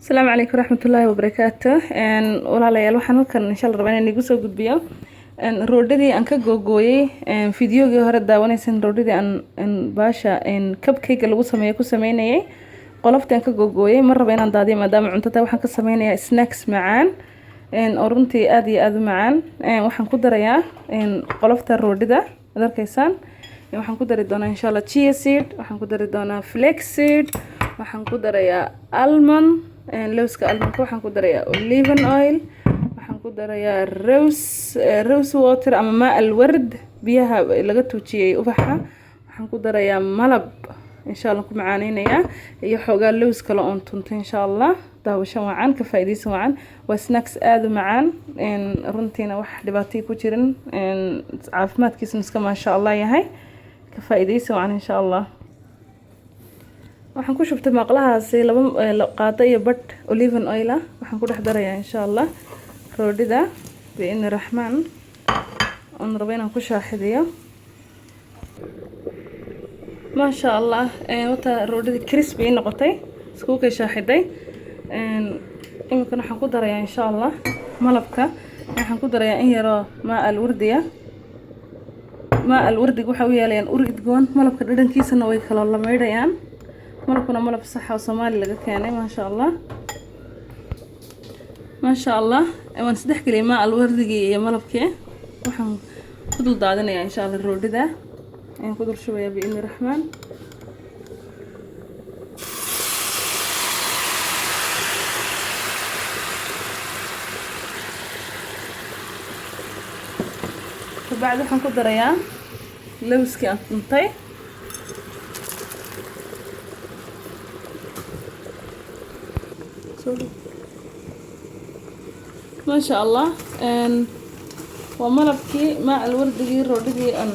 السلام عليكم ورحمة الله وبركاته. ولا ليال waxaan halkan insha Allah rabaa inaan igu soo gudbiyo roodhidii aan ka googooyay fiidiyoogii hore daawanaysan roodhidii aan baasha cupcake lagu sameeyo ku sameynayay qoloftii aan ka googooyay mar raba inaan daadiyo maadaama cuntada waxaan ka sameynayaa snacks macaan oo runtii aad iyo aad u macaan waxaan ku darayaa qolofta roodhida aad arkaysaan waxaan ku dari doonaa insha Allah chia seed waxaan ku dari doonaa flax seed waxaan ku darayaa almond lowska almond waxaan ku darayaa olive oil waxaan ku darayaa rose water ama maa alward biyaha laga tuujiyay ubaxa waxaan ku darayaa malab insha Allah ku macaaneynayaa iyo xoogaa lows kale oo tuntay insha Allah daawasho wacan ka faa'iideysan wacan waa snacks aad u macaan runtiina wax dhibaato ku jirin caafimaadkiisuna iska ma sha Allah yahay ka faa'iideysan wacan insha Allah waxaan ku shubtay maqlahaasi laba qaado iyo badh olive oil ah waxaan ku dhex darayaa insha Allah roodhida biin rahmaan on rabo inaan ku shaaxidiyo ma sha Allah wata roodhida crispy noqotay isku ka shaaxiday imika waxaan ku darayaa insha Allah malabka waxaan ku darayaa in yaro ma alwardiga waxa uu yeelayaan ur idgoon malabka dhadhankiisana way kala lameeyaan malabkuna malab sax ah oo Soomaali laga keenay ma sha Allah waan saddex kaliya ma alwardiga iyo malabkii waxaan ku dul daadinayaa insha Allah roodhida aan ku dul shubayaa biin rahmaan بعد waxaan ku darayaa lowska aan tuntay ما شاء الله وملبكي مع الوردقي الروردقي